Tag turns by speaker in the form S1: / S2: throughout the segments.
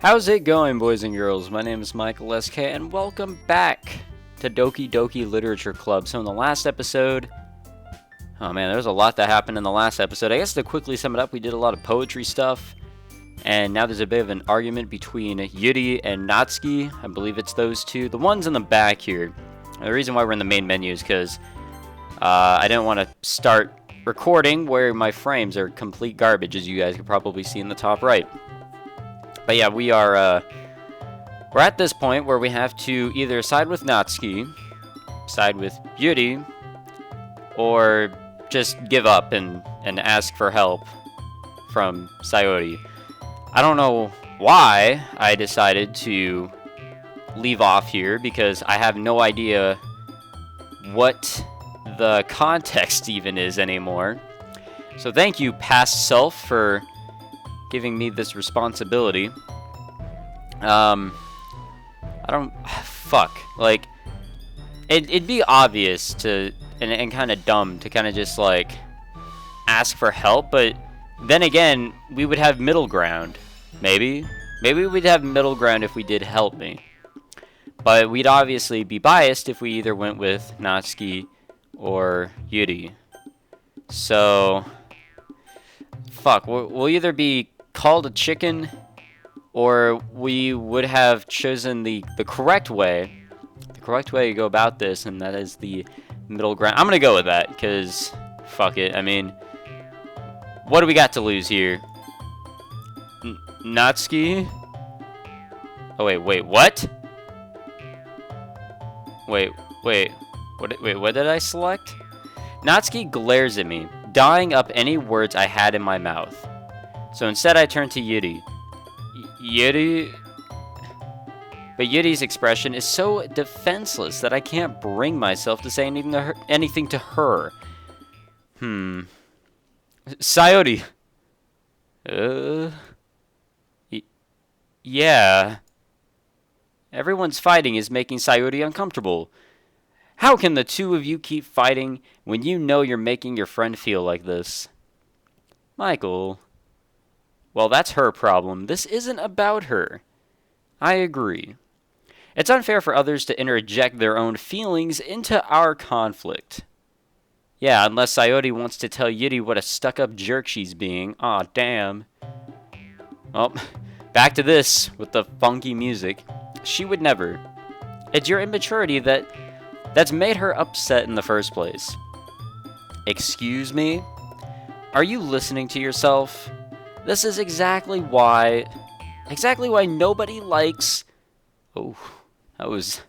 S1: How's it going, boys and girls? My name is Michael SK, and welcome back to Doki Doki Literature Club. So in the last episode, oh man, there was a lot that happened in the last episode. I guess to quickly sum it up, we did a lot of poetry stuff, and now there's a bit of an argument between Yuri and Natsuki. I believe it's those two. The ones in the back here. The reason why we're in the main menu is because I didn't want to start recording where my frames are complete garbage, as you guys can probably see in the top right. But yeah, we're at this point where we have to either side with Natsuki, side with Yuri, or just give up and ask for help from Sayori. I don't know why I decided to leave off here, because I have no idea what the context even is anymore. So thank you, past self, for giving me this responsibility. Like, it'd be obvious to, and kind of dumb to kind of just, like, ask for help, but then again, we would have middle ground, maybe we'd have middle ground if we did help me, but we'd obviously be biased if we either went with Natsuki or Yuri. So, we'll either be called a chicken, or we would have chosen the correct way to go about this, and that is the middle ground. I'm gonna go with that, because fuck it. I mean, what do we got to lose here? Natsuki? Oh wait, what? Wait, what did I select? Natsuki glares at me, dyeing up any words I had in my mouth. So instead I turn to Yuri. Yuri? But Yuri's expression is so defenseless that I can't bring myself to say anything to her. Sayori. Yeah. Everyone's fighting is making Sayori uncomfortable. How can the two of you keep fighting when you know you're making your friend feel like this? Michael. Well, that's her problem. This isn't about her. I agree. It's unfair for others to interject their own feelings into our conflict. Yeah, unless Sayori wants to tell Yuri what a stuck-up jerk she's being. Aw, damn. Well, back to this with the funky music. She would never. It's your immaturity that's made her upset in the first place. Excuse me? Are you listening to yourself? This is exactly why nobody likes... Oh, that was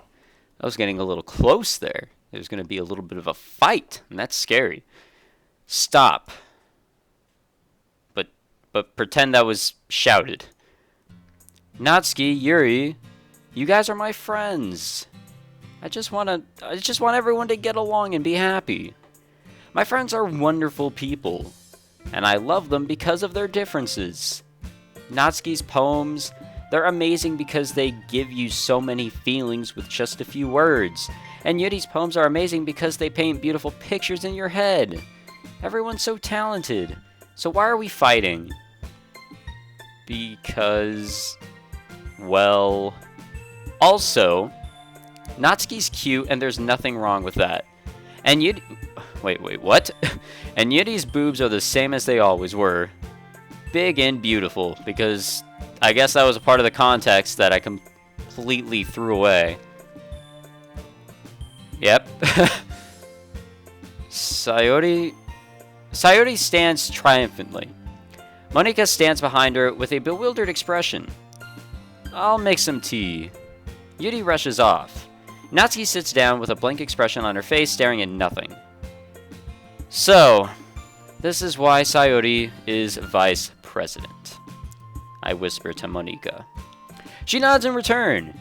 S1: getting a little close there. There's going to be a little bit of a fight, and that's scary. Stop. But pretend that was shouted. Natsuki, Yuri, you guys are my friends. I just want everyone to get along and be happy. My friends are wonderful people, and I love them because of their differences. Natsuki's poems, they're amazing because they give you so many feelings with just a few words. And Yuri's poems are amazing because they paint beautiful pictures in your head. Everyone's so talented. So why are we fighting? Because, well, also, Natsuki's cute and there's nothing wrong with that. And Wait, what? And Yuri's boobs are the same as they always were. Big and beautiful, because I guess that was a part of the context that I completely threw away. Yep. Sayori stands triumphantly. Monika stands behind her with a bewildered expression. I'll make some tea. Yuri rushes off. Natsuki sits down with a blank expression on her face, staring at nothing. So, this is why Sayori is vice president, I whisper to Monika. She nods in return.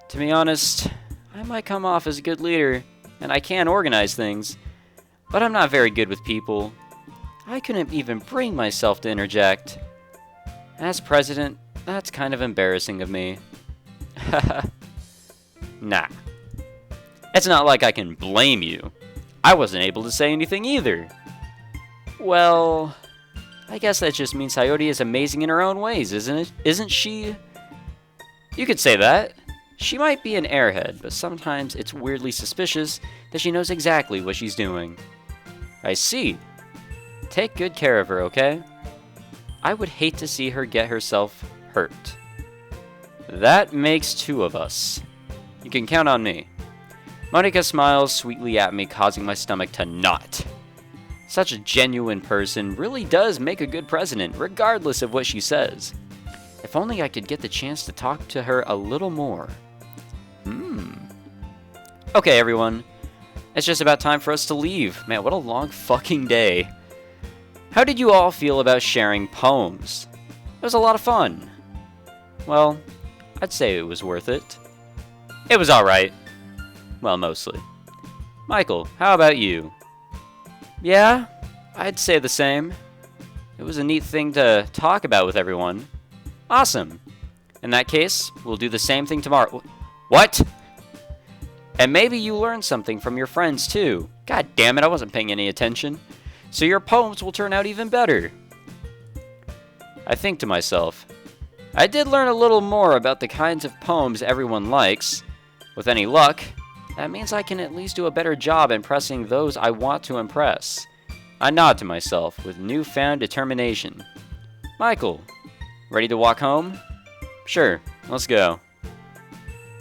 S1: To be honest, I might come off as a good leader, and I can organize things, but I'm not very good with people. I couldn't even bring myself to interject. As president, that's kind of embarrassing of me. Nah. It's not like I can blame you. I wasn't able to say anything either. Well, I guess that just means Sayori is amazing in her own ways, isn't it? Isn't she? You could say that. She might be an airhead, but sometimes it's weirdly suspicious that she knows exactly what she's doing. I see. Take good care of her, okay? I would hate to see her get herself hurt. That makes two of us. You can count on me. Monika smiles sweetly at me, causing my stomach to knot. Such a genuine person really does make a good president, regardless of what she says. If only I could get the chance to talk to her a little more. Okay, everyone. It's just about time for us to leave. Man, what a long fucking day. How did you all feel about sharing poems? It was a lot of fun. Well, I'd say it was worth it. It was alright. Well, mostly. Michael, how about you? Yeah, I'd say the same. It was a neat thing to talk about with everyone. Awesome. In that case, we'll do the same thing tomorrow. What? And maybe you learned something from your friends too. God damn it, I wasn't paying any attention. So your poems will turn out even better. I think to myself, I did learn a little more about the kinds of poems everyone likes. With any luck, that means I can at least do a better job impressing those I want to impress. I nod to myself with newfound determination. Michael, ready to walk home? Sure, let's go.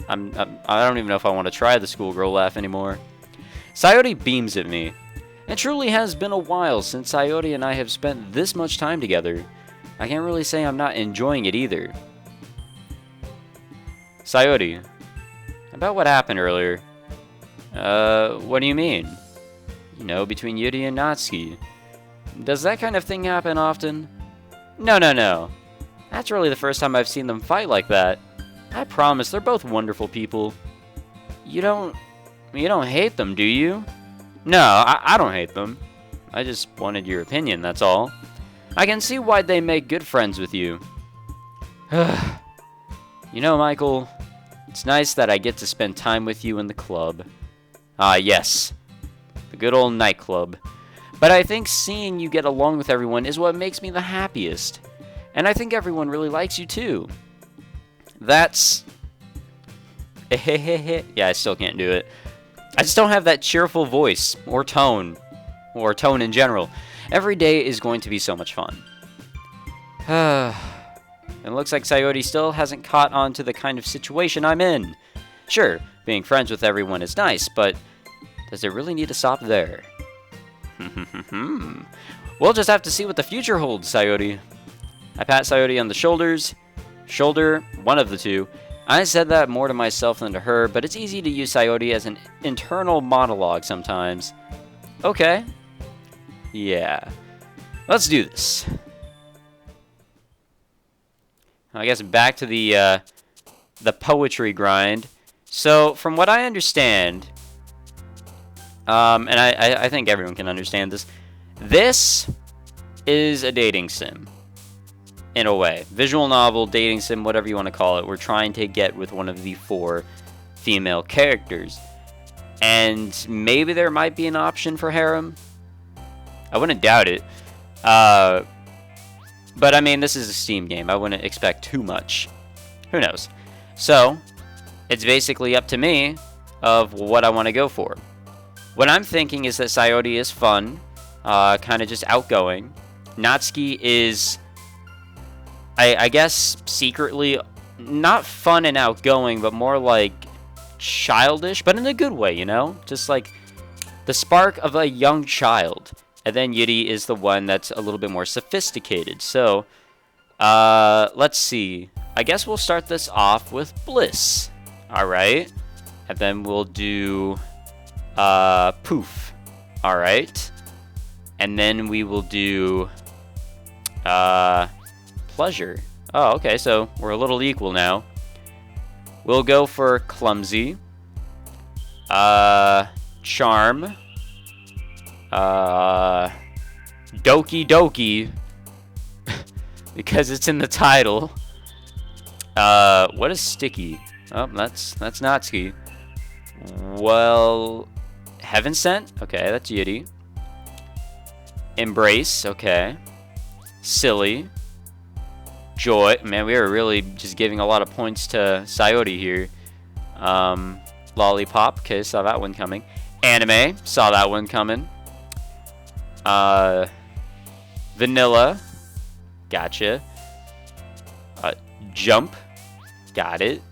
S1: I don't even know if I want to try the schoolgirl laugh anymore. Sayori beams at me. It truly has been a while since Sayori and I have spent this much time together. I can't really say I'm not enjoying it either. Sayori, about what happened earlier. What do you mean? You know, between Yuri and Natsuki. Does that kind of thing happen often? No. That's really the first time I've seen them fight like that. I promise, they're both wonderful people. You don't hate them, do you? No, I don't hate them. I just wanted your opinion, that's all. I can see why they make good friends with you. You know, Michael, it's nice that I get to spend time with you in the club. Ah, yes. The good old nightclub. But I think seeing you get along with everyone is what makes me the happiest. And I think everyone really likes you too. That's... Yeah, I still can't do it. I just don't have that cheerful voice, or tone in general. Every day is going to be so much fun. It looks like Sayori still hasn't caught on to the kind of situation I'm in. Sure, being friends with everyone is nice, but does it really need to stop there? We'll just have to see what the future holds, Sayori. I pat Sayori on the shoulder, one of the two. I said that more to myself than to her, but it's easy to use Sayori as an internal monologue sometimes. Okay. Yeah. Let's do this. I guess back to the poetry grind. So, from what I understand, and I think everyone can understand this, this is a dating sim. In a way. Visual novel, dating sim, whatever you want to call it. We're trying to get with one of the 4 female characters. And maybe there might be an option for harem. I wouldn't doubt it. But I mean, this is a Steam game. I wouldn't expect too much. Who knows? So, it's basically up to me of what I want to go for. What I'm thinking is that Sayori is fun. Kind of just outgoing. Natsuki is... I guess secretly not fun and outgoing, but more like childish, but in a good way, you know? Just like the spark of a young child. And then Yuri is the one that's a little bit more sophisticated. So, let's see. I guess we'll start this off with Bliss. Alright. And then we'll do, Poof. Alright. And then we will do, Pleasure. Oh, okay, so we're a little equal now. We'll go for Clumsy. Charm. Doki Doki. Because it's in the title. What is Sticky? Oh, that's Natsuki. Well, Heaven Sent? Okay, that's Yuri. Embrace, okay. Silly. Joy. Man, we are really just giving a lot of points to Sayori here. Lollipop. Okay, saw that one coming. Anime. Saw that one coming. Vanilla. Gotcha. Jump. Got it.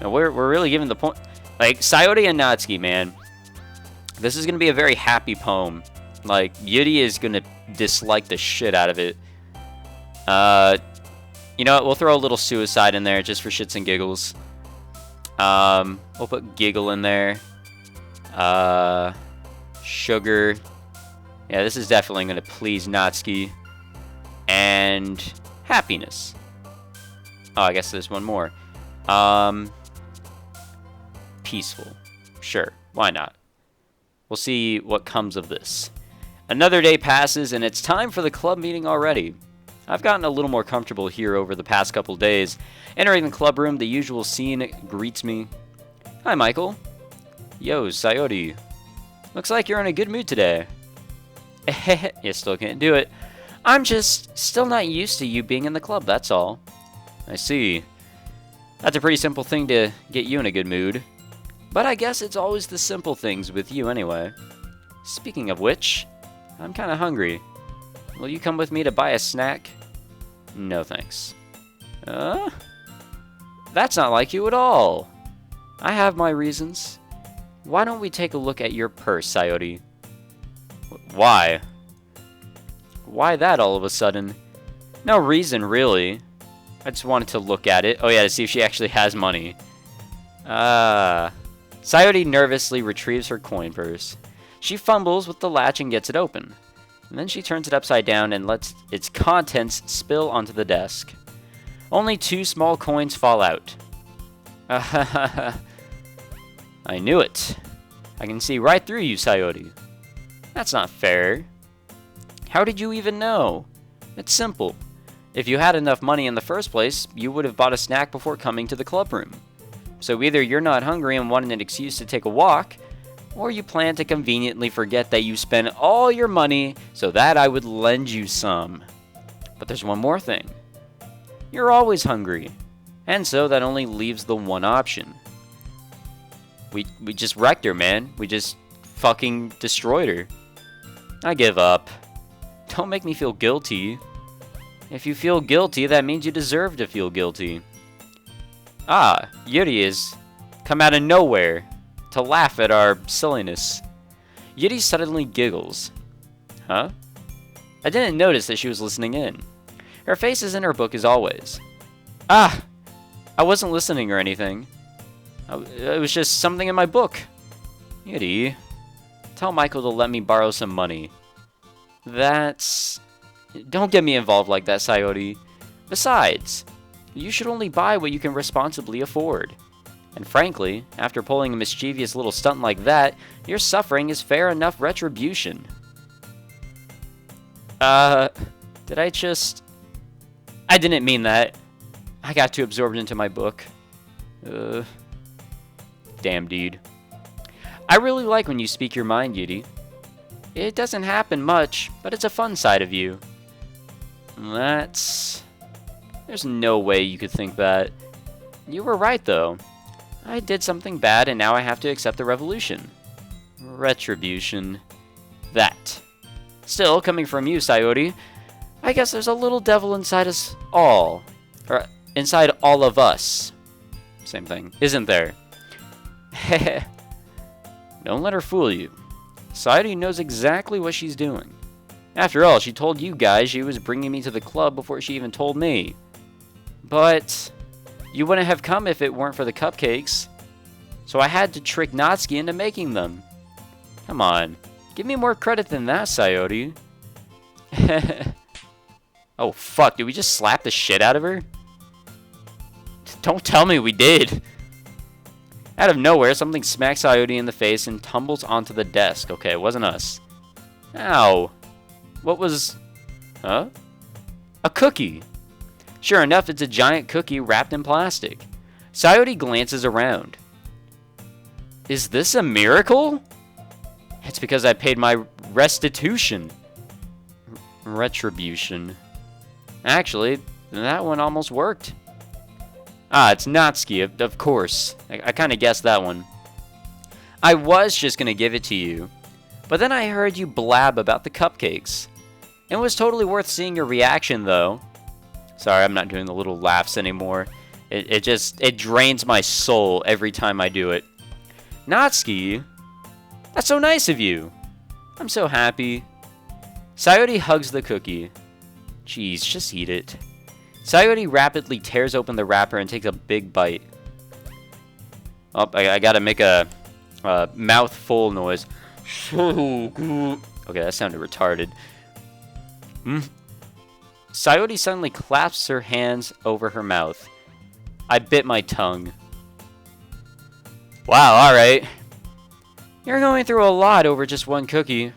S1: Now we're really giving the point. Like, Sayori and Natsuki, man. This is going to be a very happy poem. Like, Yuri is going to dislike the shit out of it. You know what? We'll throw a little suicide in there just for shits and giggles. We'll put giggle in there. Sugar. Yeah, this is definitely going to please Natsuki. And happiness. Oh, I guess there's one more. Peaceful. Sure, why not? We'll see what comes of this. Another day passes, and it's time for the club meeting already. I've gotten a little more comfortable here over the past couple days. Entering the club room, the usual scene greets me. Hi, Michael. Yo, Sayori. Looks like you're in a good mood today. You still can't do it. I'm just still not used to you being in the club, that's all. I see. That's a pretty simple thing to get you in a good mood. But I guess it's always the simple things with you anyway. Speaking of which, I'm kinda hungry. Will you come with me to buy a snack? No thanks. That's not like you at all. I have my reasons. Why don't we take a look at your purse, Sayori? Why? Why that all of a sudden? No reason, really. I just wanted to look at it. Oh yeah, to see if she actually has money. Sayori nervously retrieves her coin purse. She fumbles with the latch and gets it open. And then she turns it upside down and lets its contents spill onto the desk. Only 2 small coins fall out. I knew it. I can see right through you, Sayori. That's not fair. How did you even know? It's simple. If you had enough money in the first place, you would have bought a snack before coming to the club room. So either you're not hungry and wanted an excuse to take a walk, or you plan to conveniently forget that you spent all your money so that I would lend you some. But there's one more thing. You're always hungry, and so that only leaves the one option. We just wrecked her, man. We just fucking destroyed her. I give up. Don't make me feel guilty. If you feel guilty, that means you deserve to feel guilty. Ah, Yuri has come out of nowhere to laugh at our silliness. Yuri suddenly giggles. Huh? I didn't notice that she was listening in. Her face is in her book as always. Ah! I wasn't listening or anything. It was just something in my book. Yuri, tell Michael to let me borrow some money. That's... Don't get me involved like that, Sayori. Besides, you should only buy what you can responsibly afford. And frankly, after pulling a mischievous little stunt like that, your suffering is fair enough retribution. Did I just... I didn't mean that. I got too absorbed into my book. Damn, dude. I really like when you speak your mind, Yuri. It doesn't happen much, but it's a fun side of you. There's no way you could think that. You were right, though. I did something bad, and now I have to accept the revolution. Retribution. That. Still, coming from you, Sayori, I guess there's a little devil inside us all. Or, inside all of us. Same thing, isn't there? Heh. Don't let her fool you. Sayori knows exactly what she's doing. After all, she told you guys she was bringing me to the club before she even told me. But you wouldn't have come if it weren't for the cupcakes. So I had to trick Natsuki into making them. Come on, give me more credit than that, Sayori. Oh fuck, did we just slap the shit out of her? Don't tell me we did. Out of nowhere, something smacks Sayori in the face and tumbles onto the desk. Okay, it wasn't us. Ow. What was... Huh? A cookie. Sure enough, it's a giant cookie wrapped in plastic. Sayori glances around. Is this a miracle? It's because I paid my restitution. Retribution. Actually, That one almost worked. Ah, it's Natsuki, of course. I kind of guessed that one. I was just going to give it to you, but then I heard you blab about the cupcakes. It was totally worth seeing your reaction, though. Sorry, I'm not doing the little laughs anymore. It drains my soul every time I do it. Natsuki, that's so nice of you. I'm so happy. Sayori hugs the cookie. Jeez, just eat it. Sayori rapidly tears open the wrapper and takes a big bite. Oh, I gotta make a mouthful noise. Okay, that sounded retarded. Sayori suddenly clasps her hands over her mouth. I bit my tongue. Wow, alright. You're going through a lot over just one cookie.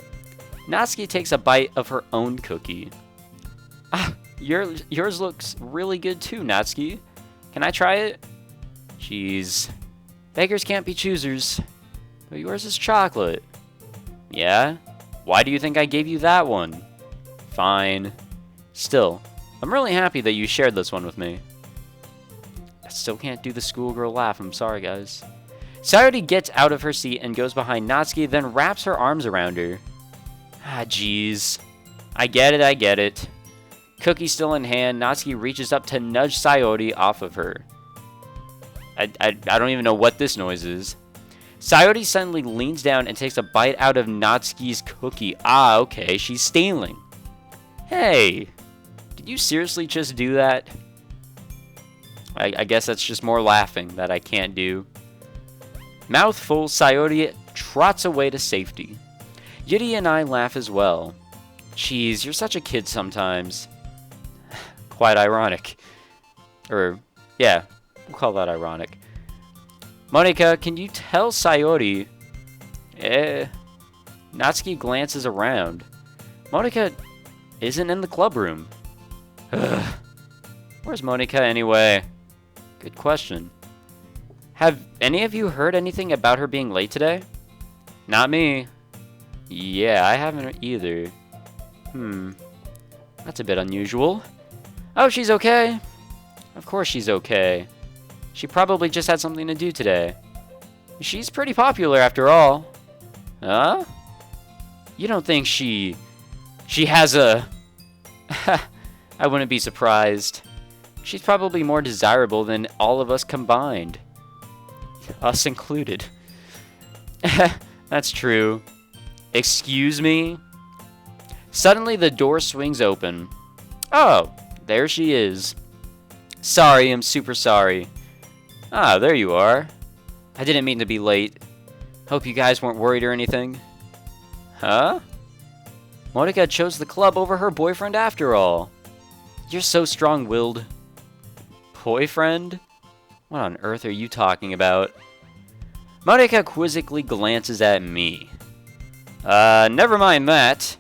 S1: Natsuki takes a bite of her own cookie. Ah, yours looks really good too, Natsuki. Can I try it? Jeez. Beggars can't be choosers. But yours is chocolate. Yeah? Why do you think I gave you that one? Fine. Still, I'm really happy that you shared this one with me. I still can't do the schoolgirl laugh. I'm sorry, guys. Sayori gets out of her seat and goes behind Natsuki, then wraps her arms around her. Ah, jeez. I get it. Cookie still in hand, Natsuki reaches up to nudge Sayori off of her. I don't even know what this noise is. Sayori suddenly leans down and takes a bite out of Natsuki's cookie. Ah, okay, she's stealing. Hey, did you seriously just do that? I guess that's just more laughing that I can't do. Mouthful, Sayori trots away to safety. Yuri and I laugh as well. Jeez, you're such a kid sometimes. Quite ironic. Or, yeah, we'll call that ironic. Monika, can you tell Sayori? Natsuki glances around. Monika isn't in the club room. Ugh. Where's Monika anyway? Good question. Have any of you heard anything about her being late today? Not me. Yeah, I haven't either. That's a bit unusual. Oh, she's okay. Of course she's okay. She probably just had something to do today. She's pretty popular after all. Huh? You don't think she has a... I wouldn't be surprised. She's probably more desirable than all of us combined. Us included. That's true. Excuse me? Suddenly the door swings open. Oh, there she is. Sorry, I'm super sorry. Ah, there you are. I didn't mean to be late. Hope you guys weren't worried or anything. Huh? Monika chose the club over her boyfriend after all. You're so strong-willed. Boyfriend? What on earth are you talking about? Monika quizzically glances at me. Never mind that.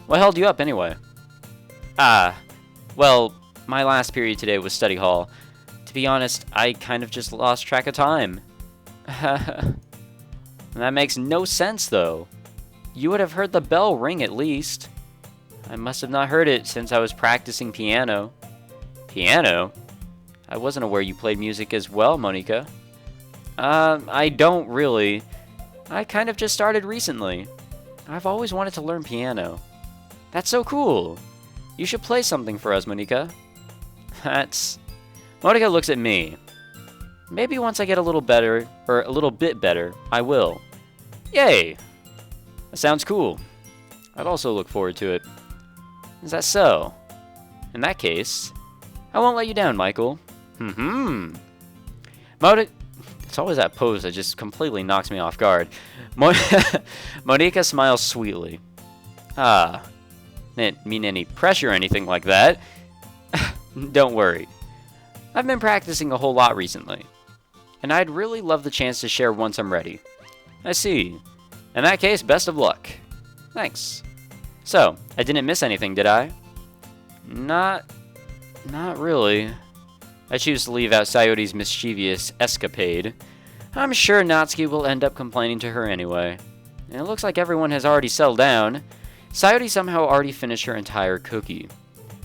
S1: What held you up anyway? Well, my last period today was study hall. To be honest, I kind of just lost track of time. That makes no sense, though. You would have heard the bell ring at least. I must have not heard it since I was practicing piano. Piano? I wasn't aware you played music as well, Monika. I don't really. I kind of just started recently. I've always wanted to learn piano. That's so cool. You should play something for us, Monika. Monika looks at me. Maybe once I get a little better, or a little bit better, I will. Yay! That sounds cool. I'd also look forward to it. Is that so? In that case, I won't let you down, Michael. Monika... It's always that pose that just completely knocks me off guard. Monika smiles sweetly. Didn't mean any pressure or anything like that. Don't worry. I've been practicing a whole lot recently, and I'd really love the chance to share once I'm ready. I see. In that case, best of luck. Thanks. So, I didn't miss anything, did I? Not really. I choose to leave out Sayori's mischievous escapade. I'm sure Natsuki will end up complaining to her anyway. And it looks like everyone has already settled down. Sayori somehow already finished her entire cookie.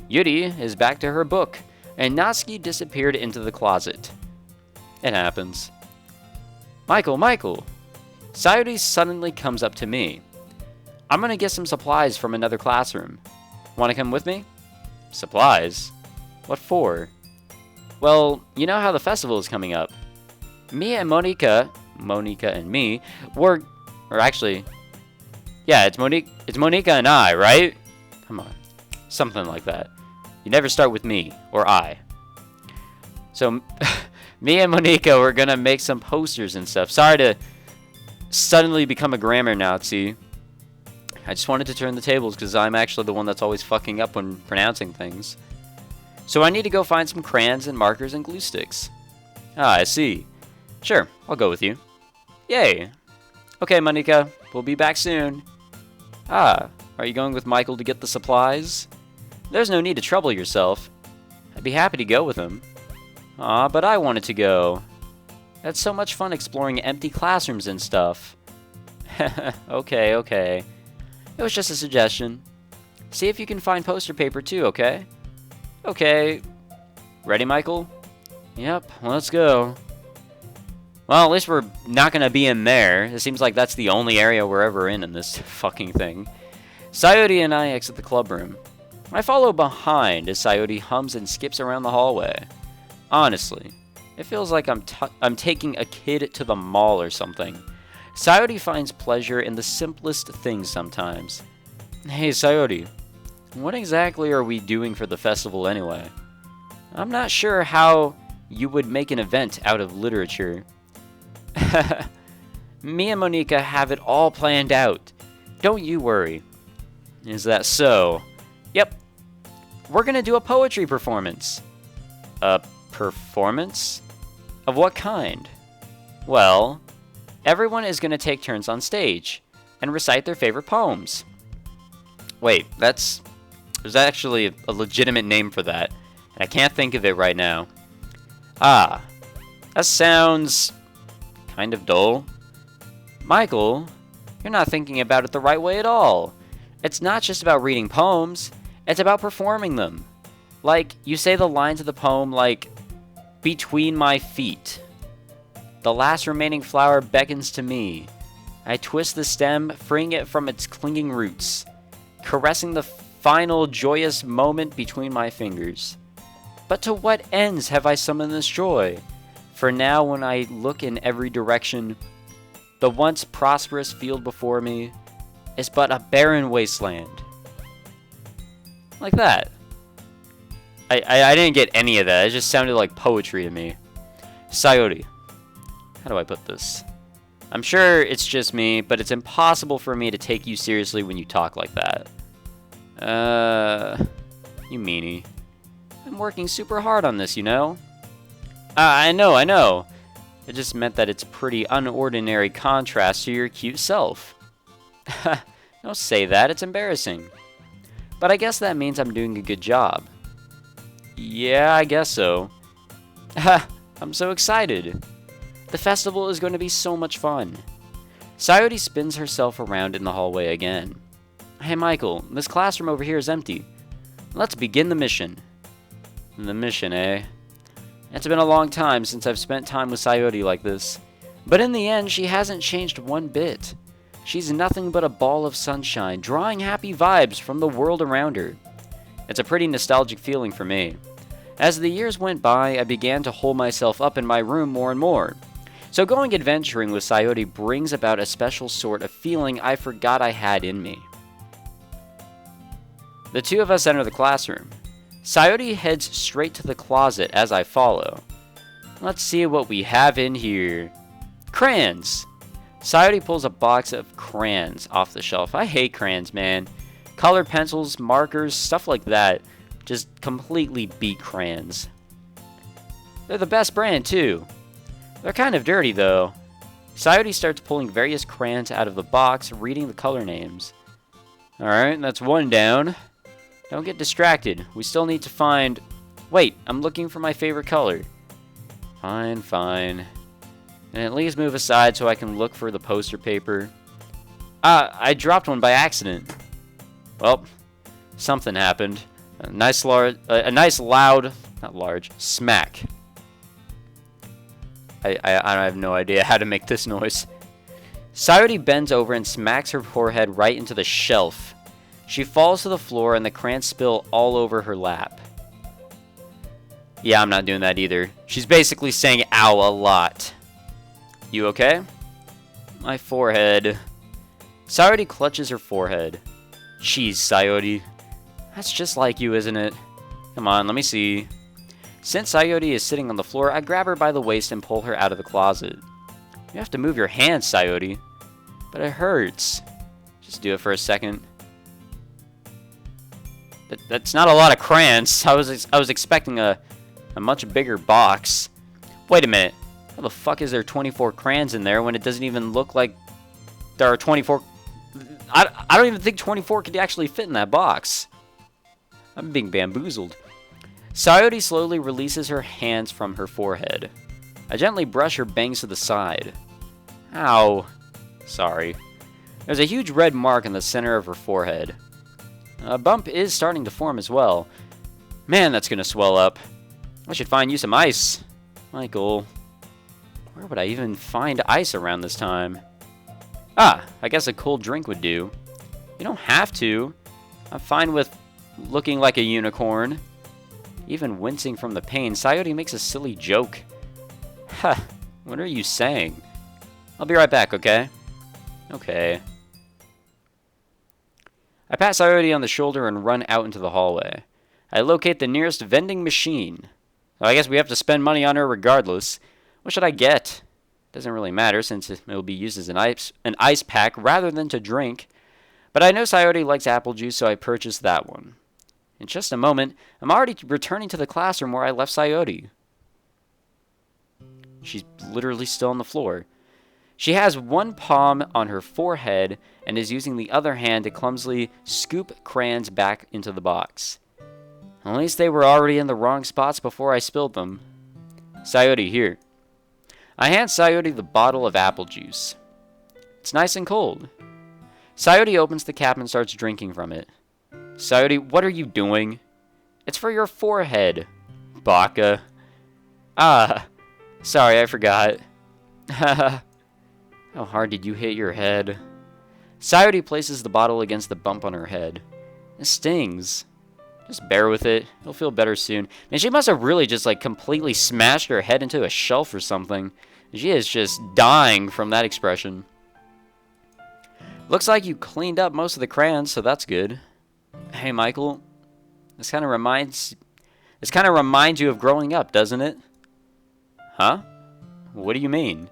S1: Yuri is back to her book. and Natsuki disappeared into the closet. It happens. Michael, Michael! Sayori suddenly comes up to me. I'm gonna get some supplies from another classroom. Wanna come with me? Supplies? What for? Well, you know how the festival is coming up. Me and Monika and me, or actually, yeah, it's Monika and I, right? Come on. Something like that. You never start with me, or I. So, me and Monika were gonna make some posters and stuff. Sorry to suddenly become a grammar Nazi. I just wanted to turn the tables because I'm actually the one that's always fucking up when pronouncing things. So I need to go find some crayons and markers and glue sticks. Ah, I see. Sure, I'll go with you. Yay. Okay, Monika, we'll be back soon. Ah, are you going with Michael to get the supplies? There's no need to trouble yourself. I'd be happy to go with him. Aw, but I wanted to go. That's so much fun exploring empty classrooms and stuff. Okay, okay. It was just a suggestion. See if you can find poster paper too, okay? Okay. Ready, Michael? Yep, let's go. Well, at least we're not gonna be in there. It seems like that's the only area we're ever in this fucking thing. Sayori and I exit the club room. I follow behind as Sayori hums and skips around the hallway. Honestly, it feels like I'm taking a kid to the mall or something. Sayori finds pleasure in the simplest things sometimes. Hey, Sayori, what exactly are we doing for the festival anyway? I'm not sure how you would make an event out of literature. Me and Monika have it all planned out. Don't you worry. Is that so? Yep. We're gonna do a poetry performance. A performance? Of what kind? Well, everyone is gonna take turns on stage and recite their favorite poems. Wait, there's actually a legitimate name for that, and I can't think of it right now. Ah, that sounds kind of dull. Michael, you're not thinking about it the right way at all. It's not just about reading poems, it's about performing them. Like, you say the lines of the poem like, between my feet. The last remaining flower beckons to me. I twist the stem, freeing it from its clinging roots, caressing the final joyous moment between my fingers. But to what ends have I summoned this joy? For now, when I look in every direction, the once prosperous field before me is but a barren wasteland. Like that. I didn't get any of that. It just sounded like poetry to me. Sayori. How do I put this? I'm sure it's just me, but it's impossible for me to take you seriously when you talk like that. You meanie. I'm working super hard on this, you know? I know. It just meant that it's pretty unordinary contrast to your cute self. Don't say that, it's embarrassing. But I guess that means I'm doing a good job. Yeah, I guess so. I'm so excited. The festival is going to be so much fun. Sayori spins herself around in the hallway again. Hey Michael, this classroom over here is empty. Let's begin the mission. The mission, eh? It's been a long time since I've spent time with Sayori like this. But in the end, she hasn't changed one bit. She's nothing but a ball of sunshine, drawing happy vibes from the world around her. It's a pretty nostalgic feeling for me. As the years went by, I began to hole myself up in my room more and more. So going adventuring with Sayori brings about a special sort of feeling I forgot I had in me. The two of us enter the classroom. Sayori heads straight to the closet as I follow. Let's see what we have in here. Crayons! Sayori pulls a box of crayons off the shelf. I hate crayons, man. Colored pencils, markers, stuff like that. Just completely beat crayons. They're the best brand, too. They're kind of dirty, though. Sayori starts pulling various crayons out of the box, reading the color names. Alright, that's one down. Don't get distracted. We still need to find... Wait, I'm looking for my favorite color. Fine. And at least move aside so I can look for the poster paper. I dropped one by accident. Well, something happened. A nice loud Not large. Smack. I have no idea how to make this noise. Sayori bends over and smacks her forehead right into the shelf. She falls to the floor and the crayons spill all over her lap. Yeah, I'm not doing that either. She's basically saying ow a lot. You okay? My forehead. Sayori clutches her forehead. Jeez, Sayori. That's just like you, isn't it? Come on, let me see. Since Sayori is sitting on the floor, I grab her by the waist and pull her out of the closet. You have to move your hands, Sayori. But it hurts. Just do it for a second. That's not a lot of crayons. I was expecting a much bigger box. Wait a minute. How the fuck is there 24 crayons in there when it doesn't even look like there are 24... I don't even think 24 could actually fit in that box. I'm being bamboozled. Sayori slowly releases her hands from her forehead. I gently brush her bangs to the side. Ow. Sorry. There's a huge red mark in the center of her forehead. A bump is starting to form as well. Man, that's gonna swell up. I should find you some ice. Michael. Where would I even find ice around this time? Ah, I guess a cold drink would do. You don't have to. I'm fine with looking like a unicorn. Even wincing from the pain, Sayori makes a silly joke. Ha, what are you saying? I'll be right back, okay? Okay. I pat Sayori on the shoulder and run out into the hallway. I locate the nearest vending machine. So I guess we have to spend money on her regardless. What should I get? Doesn't really matter since it will be used as an ice pack rather than to drink. But I know Sayori likes apple juice, so I purchased that one. In just a moment, I'm already returning to the classroom where I left Sayori. She's literally still on the floor. She has one palm on her forehead and is using the other hand to clumsily scoop crayons back into the box. At least they were already in the wrong spots before I spilled them. Sayori, here. I hand Sayori the bottle of apple juice. It's nice and cold. Sayori opens the cap and starts drinking from it. Sayori, what are you doing? It's for your forehead. Baka. Ah, sorry, I forgot. How hard did you hit your head? Sayori places the bottle against the bump on her head. It stings. Just bear with it. It'll feel better soon. Man, she must have really just like completely smashed her head into a shelf or something. She is just dying from that expression. Looks like you cleaned up most of the crayons, so that's good. Hey, Michael. This kind of reminds you of growing up, doesn't it? Huh? What do you mean?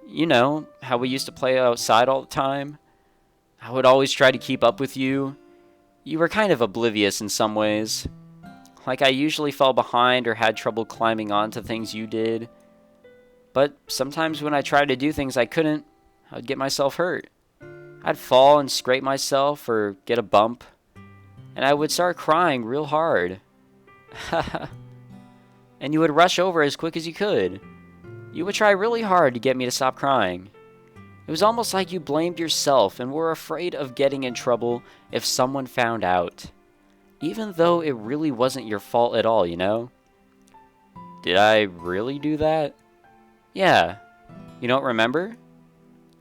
S1: You know, how we used to play outside all the time. I would always try to keep up with you. You were kind of oblivious in some ways. Like I usually fell behind or had trouble climbing onto things you did. But sometimes when I tried to do things I couldn't, I'd get myself hurt. I'd fall and scrape myself or get a bump. And I would start crying real hard. And you would rush over as quick as you could. You would try really hard to get me to stop crying. It was almost like you blamed yourself and were afraid of getting in trouble if someone found out. Even though it really wasn't your fault at all, you know? Did I really do that? Yeah. You don't remember?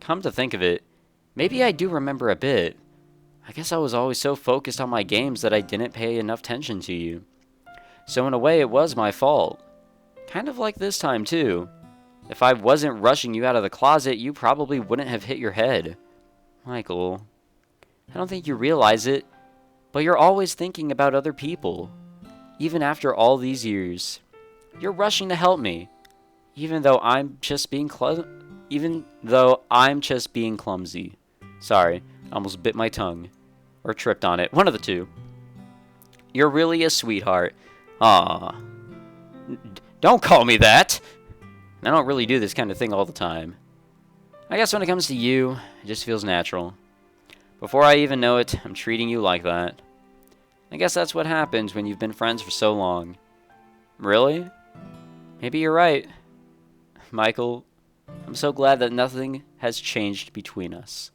S1: Come to think of it, maybe I do remember a bit. I guess I was always so focused on my games that I didn't pay enough attention to you. So in a way, it was my fault. Kind of like this time, too. If I wasn't rushing you out of the closet, you probably wouldn't have hit your head. Michael, I don't think you realize it, but you're always thinking about other people. Even after all these years. You're rushing to help me. Even though I'm just being clumsy. Sorry, I almost bit my tongue. Or tripped on it. One of the two. You're really a sweetheart. Aw. Don't call me that! I don't really do this kind of thing all the time. I guess when it comes to you, it just feels natural. Before I even know it, I'm treating you like that. I guess that's what happens when you've been friends for so long. Really? Maybe you're right. Michael, I'm so glad that nothing has changed between us.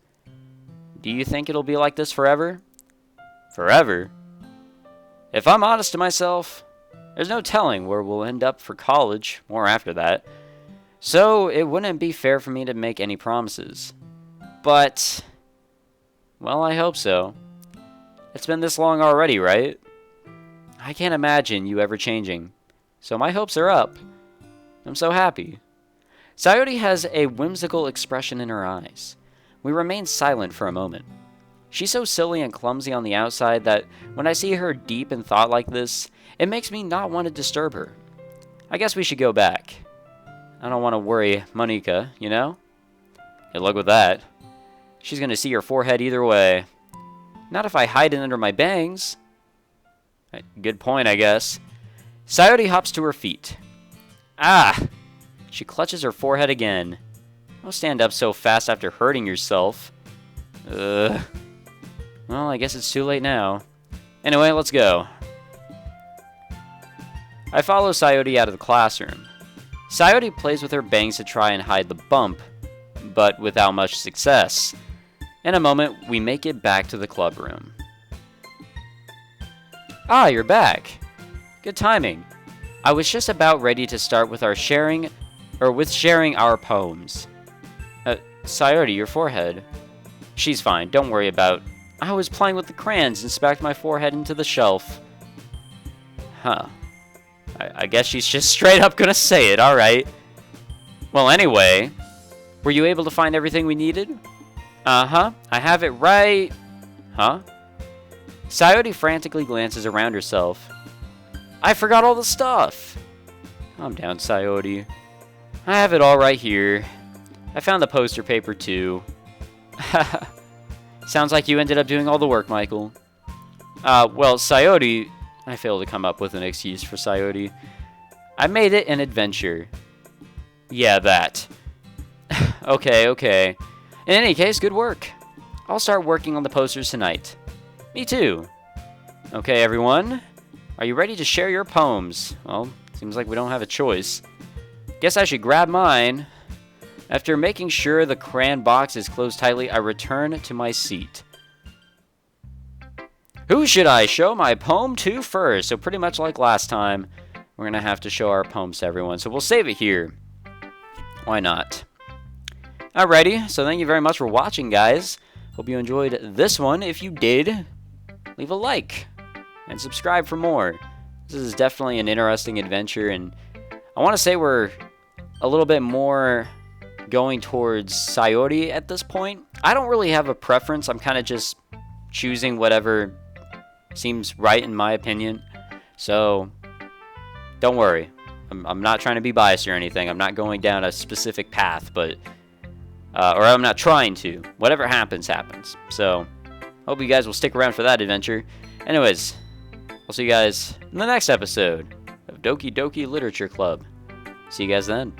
S1: Do you think it'll be like this forever? Forever? If I'm honest to myself, There's no telling where we'll end up for college or after that, so it wouldn't be fair for me to make any promises. But, well, I hope so. It's been this long already, right? I can't imagine you ever changing, so my hopes are up. I'm so happy. Sayori has a whimsical expression in her eyes. We remain silent for a moment. She's so silly and clumsy on the outside that when I see her deep in thought like this, it makes me not want to disturb her. I guess we should go back. I don't want to worry Monika, you know? Good luck with that. She's going to see your forehead either way. Not if I hide it under my bangs. Good point, I guess. Sayori hops to her feet. Ah! She clutches her forehead again. Don't stand up so fast after hurting yourself. Well, I guess it's too late now. Anyway, let's go. I follow Sayori out of the classroom. Sayori plays with her bangs to try and hide the bump, but without much success. In a moment, we make it back to the club room. Ah, you're back. Good timing. I was just about ready to start with sharing our poems. Sayori, your forehead. She's fine, don't worry about. I was playing with the crayons and smacked my forehead into the shelf. Huh. I guess she's just straight up gonna say it, alright. Well, anyway, were you able to find everything we needed? Uh-huh, I have it right... Huh? Sayori frantically glances around herself. I forgot all the stuff! Calm down, Sayori. I have it all right here. I found the poster paper, too. Sounds like you ended up doing all the work, Michael. Well, Sayori... I failed to come up with an excuse for Sayori. I made it an adventure. Yeah, that. Okay. In any case, good work. I'll start working on the posters tonight. Me too. Okay, everyone. Are you ready to share your poems? Well, seems like we don't have a choice. Guess I should grab mine. After making sure the crayon box is closed tightly, I return to my seat. Who should I show my poem to first? So pretty much like last time, we're going to have to show our poems to everyone. So we'll save it here. Why not? Alrighty, so thank you very much for watching, guys. Hope you enjoyed this one. If you did, leave a like and subscribe for more. This is definitely an interesting adventure, and I want to say we're a little bit more going towards Sayori at this point. I don't really have a preference. I'm kind of just choosing whatever seems right in my opinion. So don't worry. I'm not trying to be biased or anything. I'm not going down a specific path, but or I'm not trying to. Whatever happens, happens. So hope you guys will stick around for that adventure. Anyways, I'll see you guys in the next episode of Doki Doki Literature Club. See you guys then.